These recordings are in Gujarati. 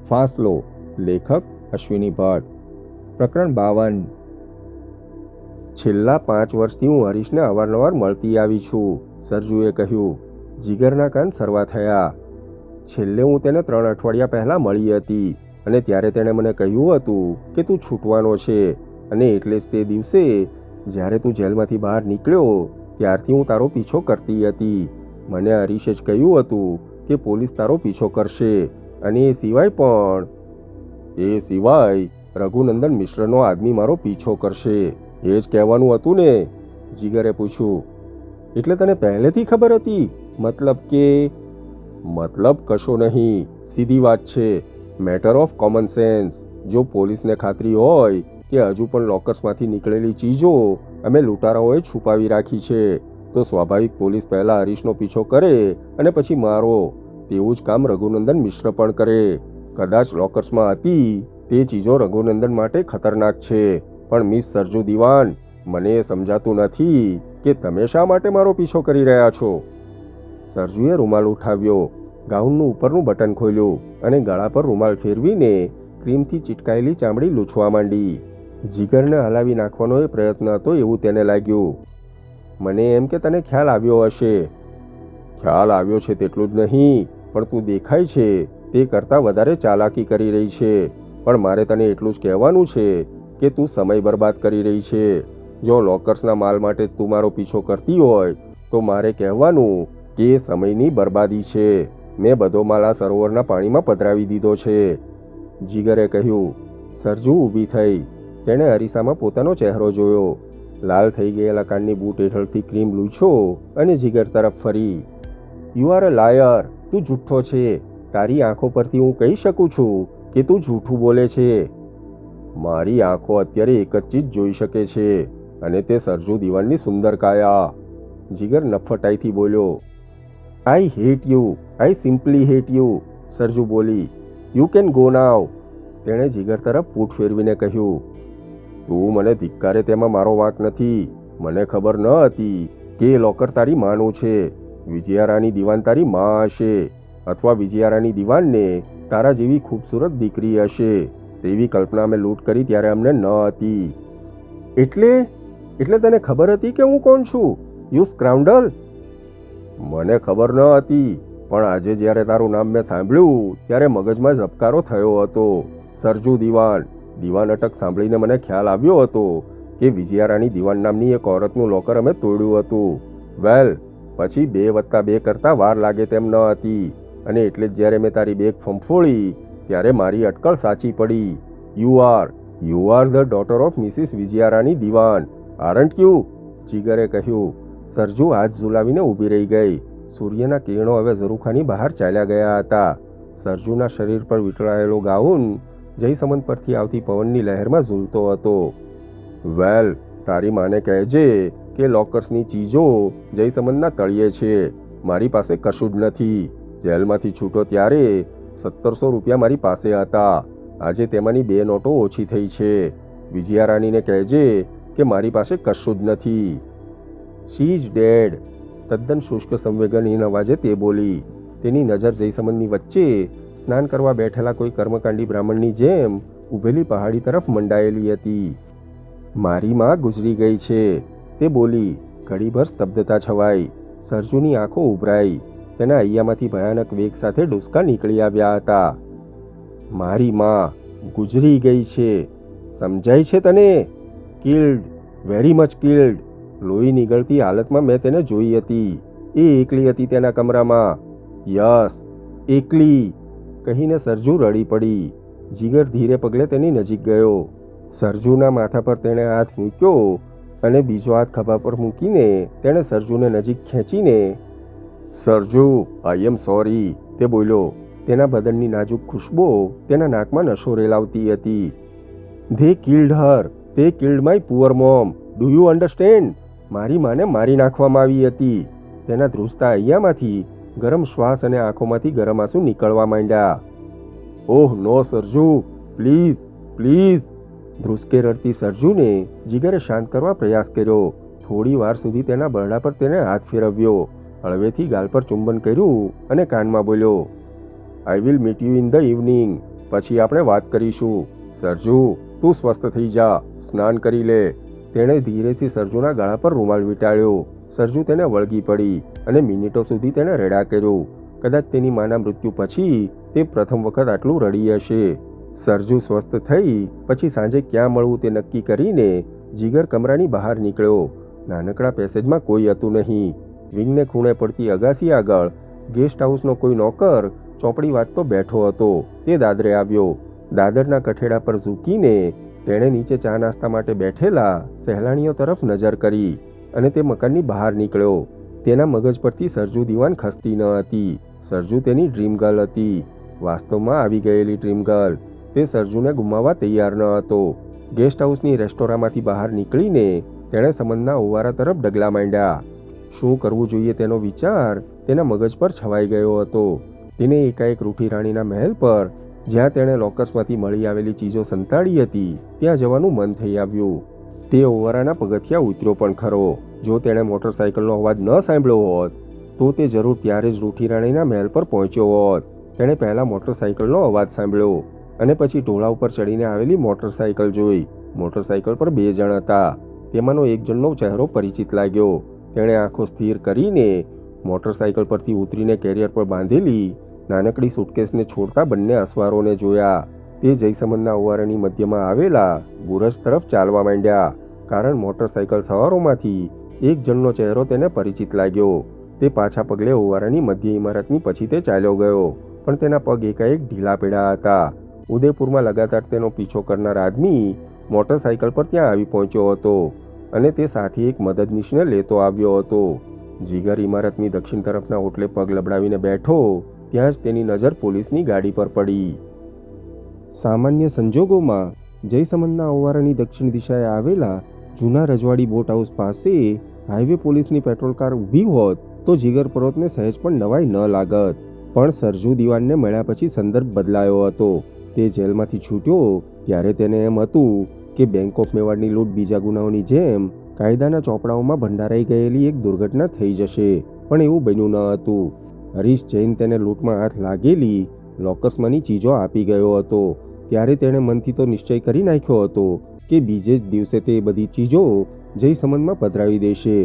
ફાસલો. લેખક અશ્વિની ભટ્ટ. પ્રકરણ 52. છેલ્લા 5 વર્ષથી હું હરીશને અવારનવાર મળતી આવી છું, સરજુએ કહ્યું. જીગરના કાન સરવા થયા. છેલ્લે હું તેને 3 અઠવાડિયા પહેલાં મળી હતી અને ત્યારે તેણે મને કહ્યું હતું કે તું છૂટવાનો છે, અને એટલે જ તે દિવસે જ્યારે તું જેલમાંથી બહાર નીકળ્યો ત્યારથી હું તારો પીછો કરતી હતી. મને હરીશે જ કહ્યું હતું કે પોલીસ તારો પીછો કરશે, અને એ સિવાય રઘુનંદન મિશ્રનો આદમી મારો પીછો કરશે. એ જ કહેવાનું હતું ને? જીગરે પૂછ્યું. એટલે તને પહેલેથી ખબર હતી? મતલબ કશો નહીં, સીધી વાત છે. Matter of common sense. જો પોલીસને ખાતરી હોય કે હજુ પણ લોકર્સમાંથી નીકળેલી ચીજો અમે લૂંટારાઓએ છુપાવી રાખી છે, તો સ્વાભાવિક પોલીસ પહેલાં હરીશનો પીછો કરે અને પછી મારો. તેવું જ કામ રઘુનંદન મિશ્ર પણ કરે. કદાચ લોકર્સમાં હતી તે ચીજો રઘુનંદન માટે ખતરનાક છે, પણ મિસ સરજુ દિવાન, મને એ સમજાતું નથી કે તમે શા માટે મારો પીછો કરી રહ્યા છો? સરજુએ રૂમાલ ઉઠાવ્યો, ગાઉનનું ઉપરનું બટન ખોલ્યું અને ગળા પર રૂમાલ ફેરવીને ક્રીમથી ચીટકાયેલી ચામડી લૂછવા માંડી. જીગરને હલાવી નાખવાનો એ પ્રયત્ન હતો એવું તેને લાગ્યું. મને એમ કે તને ખ્યાલ આવ્યો હશે. ખ્યાલ આવ્યો છે તેટલું જ નહીં, પણ તું દેખાય છે તે કરતાં વધારે ચાલાકી કરી રહી છે. પણ મારે તને એટલું જ કહેવાનું છે કે તું સમય બરબાદ કરી રહી છે. જો લોકર્સના માલ માટે તું મારો પીછો કરતી હોય તો મારે કહેવાનું કે એ સમયની બરબાદી છે. મેં બધો માલ આ સરોવરના પાણીમાં પધરાવી દીધો છે, જીગરે કહ્યું. સરજુ ઊભી થઈ. તેણે અરીસામાં પોતાનો ચહેરો જોયો. લાલ થઈ ગયેલા કાનની બૂટ હેઠળથી ક્રીમ લૂછો અને જીગર તરફ ફરી. You are a liar. તું જૂઠ્ઠો છે. તારી આંખો પરથી હું કહી શકું છું કે તું જૂઠું બોલે છે. મારી આંખો અત્યારે એક જ ચીજ જોઈ શકે છે, અને તે સરજુ દિવાનની સુંદર કાયા. જીગર નફટાઈથી બોલ્યો. I hate you. I simply hate you. Sarju બોલી. You can go now. તેણે જીગર તરફ પૂઠ ફેરવીને કહ્યું. તું મને ધિક્કારે તેમાં મારો વાંક નથી. મને ખબર ન હતી કે એ લોકર તારી માનું છે. વિજયારાની દિવાન તારી માં હશે, અથવા વિજયારાની દિવાનને તારા જેવી ખૂબસૂરત દીકરી હશે, તેવી કલ્પના અમે લૂંટ કરી ત્યારે અમને ન હતી. એટલે તને ખબર હતી કે હું કોણ છું, યુ સ્ક્રાઉન્ડલ? મને ખબર ન હતી, પણ આજે જ્યારે તારું નામ મેં સાંભળ્યું ત્યારે મગજમાં ઝબકારો થયો હતો. સરજુ દિવાન. દિવાન અટક સાંભળીને મને ખ્યાલ આવ્યો હતો કે વિજયારાની દિવાન નામની એક ઓરતનું લોકર અમે તોડ્યું હતું. વેલ, પછી 2+2 કરતાં વાર લાગે તેમ ન હતી, અને એટલે જ જ્યારે મેં તારી બેગ ફંફોળી ત્યારે મારી અટકળ સાચી પડી. You are the daughter of Mrs Vijayarani Diwan, aren't you? જીગરે કહ્યું. સરજુ હાથ ઝુલાવીને ઊભી રહી ગઈ. સૂર્યના કિરણો હવે ઝરૂખાની બહાર ચાલ્યા ગયા હતા. સરજુના શરીર પર વીંટળાયેલો ગાઉન જયસમંદ પરથી આવતી પવનની લહેરમાં ઝૂલતો હતો. વેલ, તારી માને કહેજે કે લોકર્સની ચીજો જયસમંદના તળિયે છે. મારી પાસે કશું જ નથી. જેલમાંથી છૂટો ત્યારે 1700 રૂપિયા મારી પાસે હતા. આજે તેમાંની 2 નોટો ઓછી થઈ છે. વિજયારાણીને કહેજે કે મારી પાસે કશું જ નથી. She is dead. તદ્દન શુષ્ક સંવેદનહીન અવાજે તે બોલી. તેની નજર જયસમંદની વચ્ચે સ્નાન કરવા બેઠેલા કોઈ કર્મકાંડી બ્રાહ્મણની જેમ ઊભેલી પહાડી તરફ મંડાયેલી હતી. મારી માં ગુજરી ગઈ છે, તે બોલી. ઘડીભર સ્તબ્ધતા છવાઈ. સરજુની આંખો ઉભરાઈ. તેના હૈયામાંથી ભયાનક વેગ સાથે ડૂસકા નીકળી આવ્યા હતા. મારી માં ગુજરી ગઈ છે, સમજાય છે તને? Killed, very much killed. લોહી નીકળતી હાલતમાં મેં તેને જોઈ હતી. એ એકલી હતી તેના કમરામાં. યસ, એકલી, કહીને સરજુ રડી પડી. જીગર ધીરે પગલે તેની નજીક ગયો. સરજુના માથા પર તેણે હાથ મૂક્યો અને બીજો હાથ ખભા પર મૂકીને તેણે સરજુને નજીક ખેંચીને, સરજુ, આઈ એમ સોરી, તે બોલ્યો. તેના બદનની નાજુક ખુશ્બો તેના નાકમાં નશો રેલાવતી હતી. ધે કિલ્ડ હર. તે killed my poor mom. Do you understand? મારી માને મારી નાખવામાં આવી હતી. તેના ધ્રુજતા હૈયામાંથી ગરમ શ્વાસ અને આંખોમાંથી ગરમ આંસુ નીકળવા માંડ્યા. ઓહ નો સરજુ, પ્લીઝ પ્લીઝ. ધ્રુસકે રડતી સરજુને જીગરે શાંત કરવા પ્રયાસ કર્યો. થોડી વાર સુધી તેના બરડા પર તેને હાથ ફેરવ્યો. હળવેથી ગાલ પર ચુંબન કર્યું અને કાનમાં બોલ્યો, I will meet you in the evening. પછી આપણે વાત કરીશું. સરજુ, તું સ્વસ્થ થઈ જા, સ્નાન કરી લે. તેણે ધીરેથી સરજુના ગળા પર રૂમાલ વીંટાળ્યો. સરજુ તેને વળગી પડી અને મિનિટો સુધી તેણે રડ્યા કર્યું. કદાચ તેની માના મૃત્યુ પછી તે પ્રથમ વખત આટલું રડી હશે. સરજુ સ્વસ્થ થઈ પછી સાંજે ક્યાં મળવું તે નક્કી કરીને જીગર કમરાની બહાર નીકળ્યો. નાનકડા પેસેજમાં કોઈ હતું નહીં. વિંગને ખૂણે પડતી અગાસી આગળ ગેસ્ટ હાઉસનો કોઈ નોકર ચોપડી વાંચતો બેઠો હતો. તે દાદરે આવ્યો. દાદરના કઠેડા પર ઝૂકીને તેણે નીચે ચા નાસ્તા માટે બેઠેલા સહેલાણીઓ તરફ નજર કરી અને તે મકાનની બહાર નીકળ્યો. તેના મગજ પરથી સરજુ દીવાન ખસતી ન હતી. સરજુ તેની ડ્રીમ ગર્લ હતી, વાસ્તવમાં આવી ગયેલી ડ્રીમ ગર્લ. તે સરજુને ગુમાવવા તૈયાર ન હતો. ગેસ્ટ હાઉસની રેસ્ટોરાંમાંથી બહાર નીકળીને તેણે સમનના ઓવારા તરફ ડગલા માંડ્યા. શું કરવું જોઈએ તેનો વિચાર તેના મગજ પર છવાઈ ગયો હતો. તેને એકાએક રૂઠી રાણીના મહેલ પર, જ્યાં તેણે લોકર્સમાંથી મળી આવેલી ચીજો સંતાડી હતી, ત્યાં જવાનું મન થઈ આવ્યું. તે ઓવારાના પગથિયા ઉતર્યો પણ ખરો. જો તેણે મોટરસાઇકલનો અવાજ ન સાંભળ્યો હોત તો તે જરૂર ત્યારે જ રૂઠી રાણીના મહેલ પર પહોંચ્યો હોત. તેણે પહેલાં મોટરસાઇકલનો અવાજ સાંભળ્યો અને પછી ઢોળા ઉપર ચડીને આવેલી મોટરસાઇકલ જોઈ. મોટરસાઇકલ પર 2 જણ હતા. તેમાંનો એક જણનો ચહેરો પરિચિત લાગ્યો. તેણે આંખો સ્થિર કરીને મોટરસાઇકલ પરથી ઉતરીને કેરિયર પર બાંધેલી નાનકડી સુટકેસને છોડતા બંને અસવારોને જોયા. તે જયસમનના ઓવારાની મધ્યમાં આવેલા બુરજ તરફ ચાલવા માંડ્યા, કારણ મોટરસાઇકલ સવારોમાંથી એક જણનો ચહેરો તેને પરિચિત લાગ્યો. તે પાછા પગલે ઓવારાની મધ્ય ઇમારતની પછી તે ચાલ્યો ગયો, પણ તેના પગ એકાએક ઢીલા પડ્યા હતા. ઉદયપુરમાં લગાતાર તેનો પીછો કરનાર આદમી મોટરસાઇકલ પર ત્યાં આવી પહોંચ્યો હતો અને તે સાથે એક મદદનીશને લેતો આવ્યો હતો. જીગર ઇમારતની દક્ષિણ તરફના ઓટલે પગ લબડાવીને બેઠો. ત્યાં જ તેની નજર પોલીસની ગાડી પર પડી. સામાન્ય સંજોગોમાં જયસમનના ઓવારાની દક્ષિણ દિશાએ આવેલા જૂના રજવાડી બોટ હાઉસ પાસે હાઈવે પોલીસની પેટ્રોલ કાર ઊભી હોત તો જીગર પરોતને સહેજ પણ નવાઈ ન લાગત. પણ સરજુ દીવાનને મળ્યા પછી સંદર્ભ બદલાયો હતો. તે જેલમાંથી છૂટ્યો ત્યારે તેને એમ હતું કે બેંક ઓફ મેવાડની લૂંટ બીજા ગુનાઓની જેમ કાયદાના ચોપડાઓમાં ભંડારાઈ ગયેલી એક દુર્ઘટના થઈ જશે, પણ એવું બન્યું ન હતું. હરીશ જૈન તેને લૂંટમાં હાથ લાગેલી લોકર્સમાંની ચીજો આપી ગયો હતો. ત્યારે તેણે મનથી તો નિશ્ચય કરી નાખ્યો હતો કે બીજે જ દિવસે તે બધી ચીજો જયસમનમાં પધરાવી દેશે.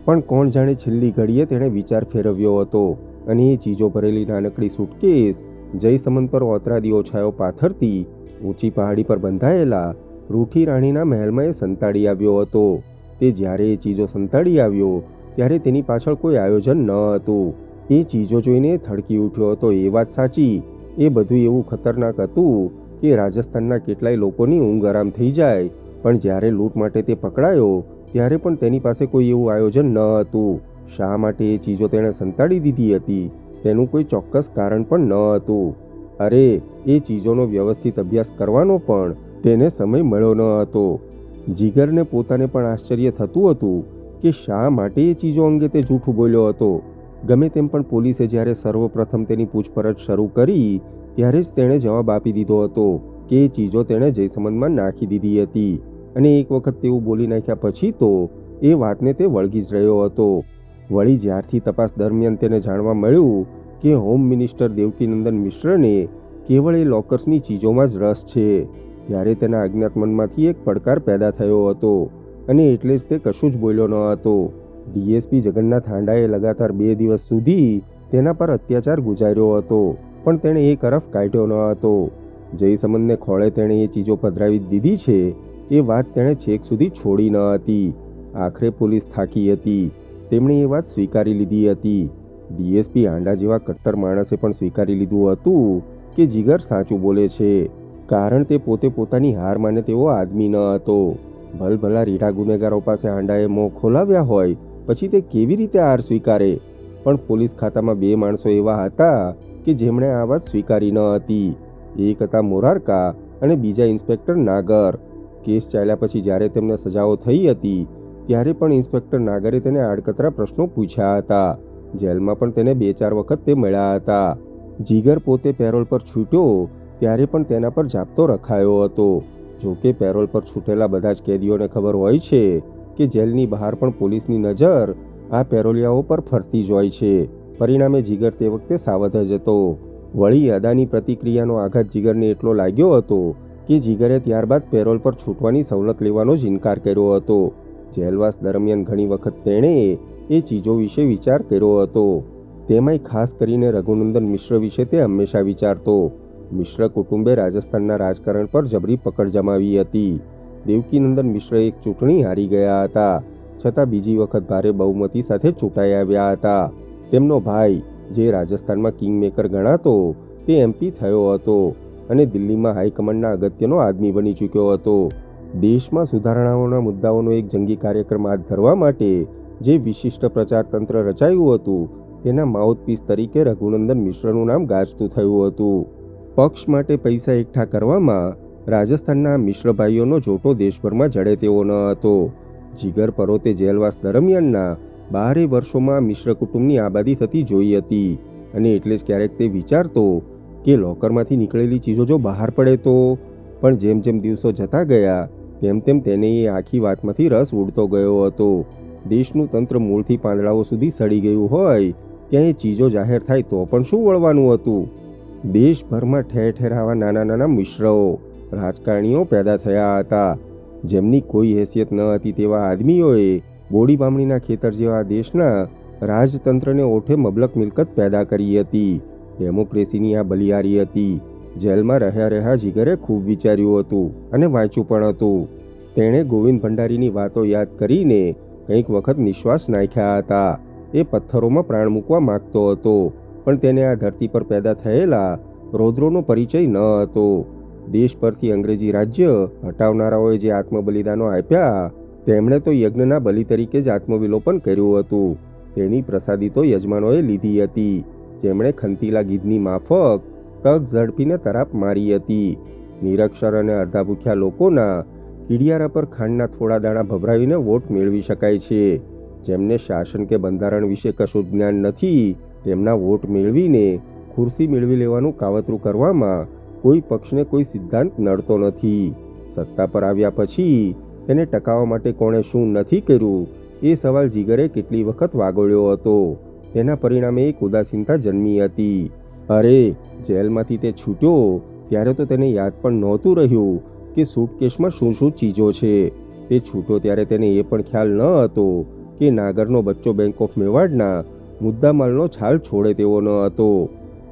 પણ કોણ જાણે છેલ્લી ઘડીએ તેણે વિચાર ફેરવ્યો હતો અને એ ચીજો ભરેલી નાનકડી સુટકેસ જયસમન પર ઓતરાદીઓ છાયો પાથરતી ઊંચી પહાડી પર બંધાયેલા રૂઠી રાણીના મહેલમાં એ સંતાડી આવ્યો હતો. તે જ્યારે એ ચીજો સંતાડી આવ્યો ત્યારે તેની પાછળ કોઈ આયોજન ન હતું. એ ચીજો જોઈને થડકી ઉઠ્યો હતો. એ વાત સાચી, એ બધું એવું ખતરનાક હતું કે રાજસ્થાનના કેટલાય લોકોની ઊંઘ આરામ થઈ જાય. પણ જ્યારે લૂંટ માટે તે પકડાયો ત્યારે પણ તેની પાસે કોઈ એવું આયોજન ન હતું. શા માટે એ ચીજો તેણે સંતાડી દીધી હતી તેનું કોઈ ચોક્કસ કારણ પણ ન હતું. અરે, એ ચીજોનો વ્યવસ્થિત અભ્યાસ કરવાનો પણ તેને સમય મળ્યો ન હતો. જીગરને પોતાને પણ આશ્ચર્ય થતું હતું કે શા માટે એ ચીજો અંગે તે જૂઠું બોલ્યો હતો. ગમે તેમ પણ પોલીસે જ્યારે સર્વપ્રથમ તેની પૂછપરછ શરૂ કરી ત્યારે જ તેણે જવાબ આપી દીધો હતો કે એ ચીજો તેણે જયસમનમાં નાખી દીધી હતી. અને એક વખત તેવું બોલી નાખ્યા પછી તો એ વાતને તે વળગી જ રહ્યો હતો. વળી જ્યારથી તપાસ દરમિયાન તેને જાણવા મળ્યું કે હોમ મિનિસ્ટર દેવકીનંદન મિશ્રને કેવળ એ લોકર્સની ચીજોમાં જ રસ છે, ત્યારે તેના અજ્ઞાત મનમાંથી એક પડકાર પેદા થયો હતો અને એટલે જ તે કશું જ બોલ્યો ન હતો. ડીએસપી જગન્નાથ હાંડાએ લગાતાર 2 દિવસ સુધી તેના પર અત્યાચાર ગુજાર્યો હતો, પણ તેણે એ કરફ કાઢ્યો ન હતો. જયસમનને ખોળે તેણે એ ચીજો પધરાવી દીધી છે એ વાત તેણે છેક સુધી છોડી ન હતી. આખરે પોલીસ થાકી હતી. તેમણે એ વાત સ્વીકારી લીધી હતી. ડીએસપી હાંડા જેવા કટ્ટર માણસે પણ સ્વીકારી લીધું હતું કે જીગર સાચું બોલે છે, કારણ તે પોતે પોતાની હાર માને તેવો આદમી ન હતો. ભલભલા રીઢા ગુનેગારો પાસે હાંડાએ મોં ખોલાવ્યા હોય પછી તે કેવી રીતે હાર સ્વીકારે? પણ પોલીસ ખાતામાં 2 માણસો એવા હતા કે જેમણે આ વાત સ્વીકારી ન હતી. એક હતા મોરારકા અને બીજા ઇન્સ્પેક્ટર નાગર. કેસ ચાલ્યા પછી જ્યારે તેમને સજાઓ થઈ હતી ત્યારે પણ ઇન્સ્પેક્ટર નાગરે તેને આડકતરા પ્રશ્નો પૂછ્યા હતા. જેલમાં પણ તેને 2-4 વખત તે મળ્યા હતા. જીગર પોતે પેરોલ પર છૂટ્યો ત્યારે પણ તેના પર જાપ્તો રખાયો હતો. જોકે પેરોલ પર છૂટેલા બધા જ કેદીઓને ખબર હોય છે કે જેલની બહાર પણ પોલીસની નજર આ પેરોલિયાઓ પર ફરતી જ હોય છે. પરિણામે જીગર તે વખતે સાવધ જ હતો. વળી અદાની પ્રતિક્રિયાનો આઘાત જીગરને એટલો લાગ્યો હતો કે જીગરે ત્યારબાદ પેરોલ પર છૂટવાની સવલત લેવાનો જ ઇનકાર કર્યો હતો. જેલવાસ દરમિયાન ઘણી વખત તેણે એ ચીજો વિશે વિચાર કર્યો હતો. તેમાંય ખાસ કરીને રઘુનંદન મિશ્ર વિશે તે હંમેશા વિચારતો. મિશ્ર કુટુંબે રાજસ્થાનના રાજકારણ પર જબરી પકડ જમાવી હતી. દેવકીનંદન મિશ્ર એક ચૂંટણી હારી ગયા હતા, છતાં બીજી વખત ભારે બહુમતી સાથે ચૂંટાઈ આવ્યા હતા. તેમનો ભાઈ, જે રાજસ્થાનમાં કિંગમેકર ગણાતો, તે એમપી થયો હતો અને દિલ્હીમાં હાઈકમાન્ડના અગત્યનો આદમી બની ચૂક્યો હતો. દેશમાં સુધારણાઓના મુદ્દાઓનો એક જંગી કાર્યક્રમ હાથ ધરવા માટે જે વિશિષ્ટ પ્રચાર તંત્ર રચાયું હતું, તેના માઉથપીસ તરીકે રઘુનંદન મિશ્રનું નામ ગાજતું થયું હતું. પક્ષ માટે પૈસા એકઠા કરવામાં રાજસ્થાનના મિશ્ર ભાઈઓનો જોટો દેશભરમાં જડે તેવો ન હતો. જીગર પરોતે જેલવાસ દરમિયાનના 12 વર્ષોમાં મિશ્ર કુટુંબની આબાદી થતી જોઈ હતી અને એટલે જ ક્યારેક તે વિચારતો કે લોકરમાંથી નીકળેલી ચીજો જો બહાર પડે તો. પણ જેમ જેમ દિવસો જતા ગયા તેમ તેમ તેને એ આખી વાતમાંથી રસ ઉડતો ગયો હતો. દેશનું તંત્ર મૂળથી પાંદડાઓ સુધી સડી ગયું હોય ત્યાં એ ચીજો જાહેર થાય તો પણ શું વળવાનું હતું. દેશભરમાં ઠેર ઠેર આવા નાના નાના મિશ્રો રાજકારણીઓ પેદા થયા હતા. જેમની કોઈ હેસિયત ન હતી તેવા આદમીઓએ બોડી બામણીના ખેતર જેવા દેશના રાજતંત્રને ઓઠે મબલક મિલકત પેદા કરી હતી. ડેમોક્રેસીની આ બલિહારી હતી. જેલમાં રહ્યા જીગરે ખૂબ વિચાર્યું હતું અને વાંચ્યું પણ હતું. તેણે ગોવિંદ ભંડારીની વાતો યાદ કરીને કંઈક વખત નિશ્વાસ નાખ્યા હતા. એ પથ્થરોમાં પ્રાણ મૂકવા માગતો હતો, પણ તેને આ ધરતી પર પેદા થયેલા રૌદ્રોનો પરિચય ન હતો. દેશ પરથી અંગ્રેજી રાજ્ય હટાવનારાઓએ જે આત્મબલિદાનો આપ્યા, તેમણે તો યજ્ઞના બલિ તરીકે જ આત્મવિલોપન કર્યું હતું. તેની પ્રસાદી તો યજમાનોએ લીધી હતી, જેમણે ખંતીલા ગીધની માફક તક ઝડપીને તરાપ મારી હતી. નિરક્ષર અને અડધા ભૂખ્યા લોકોના કીડિયારા પર ખાંડના થોડા દાણા ભભરાવીને વોટ મેળવી શકાય છે. જેમને શાસન કે બંધારણ વિશે કશું જ્ઞાન નથી, તેમના વોટ મેળવીને ખુરશી મેળવી લેવાનું કાવતરું કરવામાં કોઈ પક્ષને કોઈ સિદ્ધાંત નડતો નથી. સત્તા પર આવ્યા પછી તેને ટકાવવા માટે કોણે શું નથી કર્યું, એ સવાલ જીગરે કેટલી વખત વાગોળ્યો હતો. તેના પરિણામે એક ઉદાસીનતા જન્મી હતી. અરે, જેલમાંથી તે છૂટ્યો ત્યારે તો તેને યાદ પણ નહોતું રહ્યું કે સૂટકેસમાં શું શું ચીજો છે. તે છૂટ્યો ત્યારે તેને એ પણ ખ્યાલ ન હતો કે નાગરનો બચ્ચો બેંક ઓફ મેવાડના મુદ્દામાલનો છાલ છોડે તેવો ન હતો.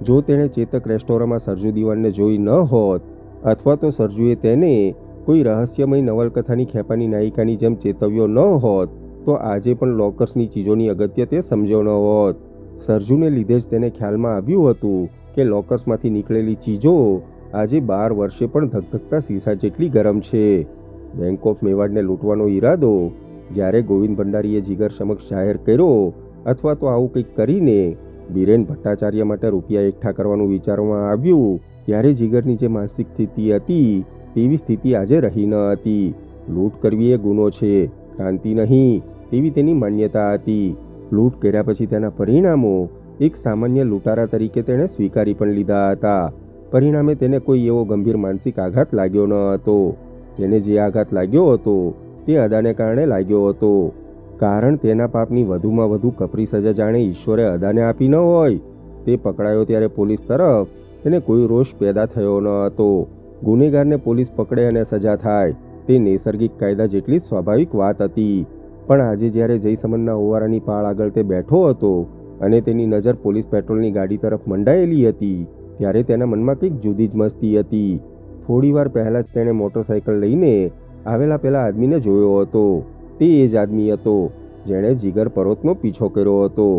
જો તેણે ચેતક રેસ્ટોરાંમાં સરજુ દિવાનને જોઈ ન હોત, અથવા તો સરજુએ તેને કોઈ રહસ્યમય નવલકથાની ખેપાની નાયિકાની જેમ ચેતવ્યો ન હોત, તો આજે પણ લોકર્સની ચીજોની અગત્ય તે સમજ્યો ન હોત. સરજુને લીધે જ તેને ખ્યાલમાં આવ્યું હતું કે લોકર્સમાંથી નીકળેલી ચીજો આજે 12 વર્ષે પણ ધગધગતા સીસા જેટલી ગરમ છે. બેંક ઓફ મેવાડને લૂંટવાનો ઈરાદો જ્યારે ગોવિંદ ભંડારીએ જીગર સમક્ષ જાહેર કર્યો, અથવા તો આવું કંઈક કરીને બિરેન ભટ્ટાચાર્ય માટે રૂપિયા એકઠા કરવાનું વિચારવામાં આવ્યું, ત્યારે જીગરની જે માનસિક સ્થિતિ હતી તેવી સ્થિતિ આજે રહી ન હતી. લૂંટ કરવી એ ગુનો છે, ક્રાંતિ નહીં, તેવી તેની માન્યતા હતી. લૂંટ કર્યા પછી તેના પરિણામો એક સામાન્ય લૂંટારા તરીકે તેણે સ્વીકારી પણ લીધા હતા. પરિણામે તેને કોઈ એવો ગંભીર માનસિક આઘાત લાગ્યો ન હતો. તેને જે આઘાત લાગ્યો હતો તે અદાને કારણે લાગ્યો હતો. કારણ તેના પાપની વધુમાં વધુ કપરી સજા જાણે ઈશ્વરે અદાને આપી ન હોય. તે પકડાયો ત્યારે પોલીસ તરફ તેને કોઈ રોષ પેદા થયો ન હતો. ગુનેગારને પોલીસ પકડે અને સજા થાય તે નૈસર્ગિક કાયદા જેટલી સ્વાભાવિક વાત હતી. પણ આજે જ્યારે જયસમંદના ઓવારાની પાળ આગળ તે બેઠો હતો અને તેની નજર પોલીસ પેટ્રોલની ગાડી તરફ મંડાયેલી હતી, ત્યારે તેના મનમાં કંઈક જુદી જ મસ્તી હતી. થોડીવાર પહેલાં જ તેણે મોટરસાઇકલ લઈને આવેલા પેલા આદમીને જોયો હતો. તે એ જ આદમી હતો જેણે જીગર પરોતનો પીછો કર્યો હતો.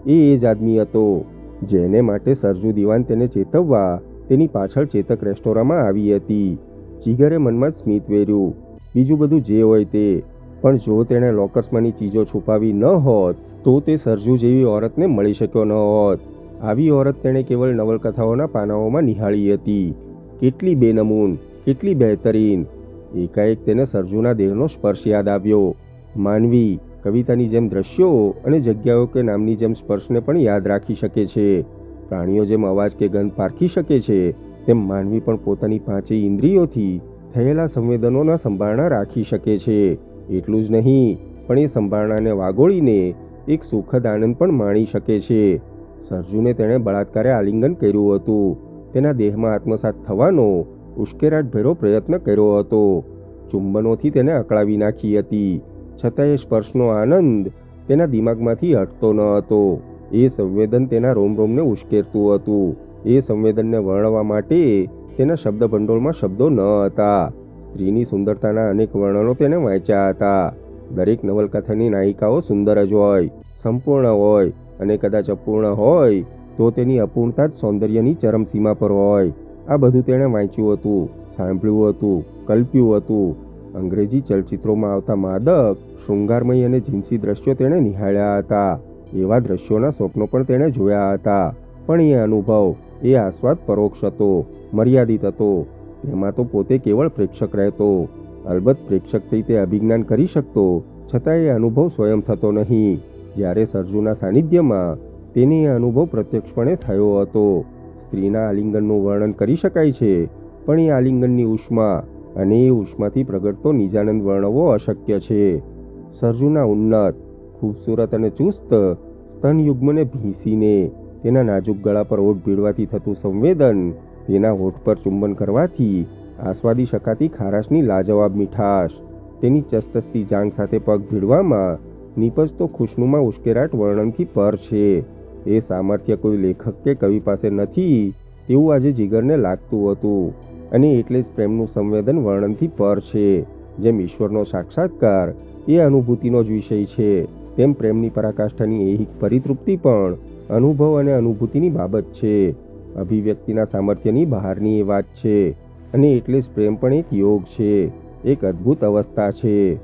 એ જ આદમી હતો જેને માટે સરજુ દિવાન તેને ચેતવવા તેની પાછળ ચેતક રેસ્ટોરાંમાં આવી હતી. જીગરે મનમાં જ સ્મિત વેર્યું, બીજું બધું જે હોય તે. પણ જો તેણે લોકર્સમાંની ચીજો છુપાવી ન હોત તો તે સરજુ જેવી ઓરતને મળી શક્યો ન હોત. આવી ઓરત તેણે કેવળ નવલકથાઓના પાનાઓમાં નિહાળી હતી. કેટલી બેનમૂન, કેટલી બહેતરીન. એકાએક તેને સરજુના દેહનો સ્પર્શ યાદ આવ્યો. માનવી કવિતાની જેમ દ્રશ્યો અને જગ્યાઓ કે નામની જેમ સ્પર્શને પણ યાદ રાખી શકે છે. પ્રાણીઓ જેમ અવાજ કે ગંધ પારખી શકે છે, તેમ માનવી પણ પોતાની 5 ઇન્દ્રિયોથી થયેલા સંવેદનોના સંભાળણા રાખી શકે છે. એટલું જ નહીં, પણ એ સંભાળણાને વાગોળીને એક સુખદ આનંદ પણ માણી શકે છે. સરજુને તેણે બળાત્કારે આલિંગન કર્યું હતું. તેના દેહમાં આત્મસાત થવાનો ઉશ્કેરાટભેરો પ્રયત્ન કર્યો હતો. ચુંબનોથી તેને અકળાવી નાખી હતી. છતાં એ સ્પર્શનો આનંદ તેના દિમાગમાંથી હટતો ન હતો. એ સંવેદન તેના રોમરોમને ઉશ્કેરતું હતું. એ સંવેદનને વર્ણવવા માટે તેના શબ્દભંડોળમાં શબ્દો ન હતા. સ્ત્રીની સુંદરતાના અનેક વર્ણનો તેને વાંચ્યા હતા. દરેક નવલકથાની નાયિકાઓ સુંદર જ હોય, સંપૂર્ણ હોય, અને કદાચ અપૂર્ણ હોય તો તેની અપૂર્ણતા જ સૌંદર્યની ચરમસીમા પર હોય. આ બધું તેણે વાંચ્યું હતું, સાંભળ્યું હતું, કલ્પ્યું હતું. અંગ્રેજી ચલચિત્રોમાં આવતા માદક, શૃંગારમય અને જીન્સી દ્રશ્યો તેણે નિહાળ્યા હતા. એવા દ્રશ્યોના સ્વપ્નો પણ તેણે જોયા હતા. પણ એ અનુભવ, એ આસ્વાદ પરોક્ષ હતો, મર્યાદિત હતો. તેમાં તો પોતે કેવળ પ્રેક્ષક રહેતો. અલબત્ત પ્રેક્ષક થઈ તે અભિજ્ઞાન કરી શકતો, છતાં એ અનુભવ સ્વયં થતો નહીં. જ્યારે સરજુના સાનિધ્યમાં તેને એ અનુભવ પ્રત્યક્ષપણે થયો હતો. સ્ત્રીના આલિંગનનું વર્ણન કરી શકાય છે, પણ એ આલિંગનની ઉષ્મા અને એ ઉષ્માથી પ્રગટતો નિજાનંદ વર્ણવવો અશક્ય છે. સરજુના ઉન્નત, ખૂબસૂરત અને ચુસ્ત સ્તનયુગ્મને ભીંસીને તેના નાજુક ગળા પર ઓઠ ભીડવાથી થતું સંવેદન, તેના હોઠ પર ચુંબન કરવાથી આસ્વાદી શકાતી ખારાશની લાજવાબ મીઠાશ, તેની ચસતસતી જાંઘ સાથે પગ ભીડવામાં નીપજતો ખુશનુમા ઉશ્કેરાટ વર્ણનથી પર છે. એ સામર્થ્ય કોઈ લેખક કે કવિ પાસે નથી એવું આજે જીગરને લાગતું હતું. અને એટલે જ પ્રેમનું સંવેદન વર્ણનથી પર છે. જેમ ઈશ્વરનો સાક્ષાત્કાર એ અનુભૂતિનો જ વિષય છે, તેમ પ્રેમની પરાકાષ્ઠાની એહિક પરિતૃપ્તિ પણ અનુભવ અને અનુભૂતિની બાબત છે. અભિવ્યક્તિના સામર્થ્યની બહારની એ વાત છે. અને એટલે જ પ્રેમ પણ એક યોગ છે, એક અદ્ભુત અવસ્થા છે.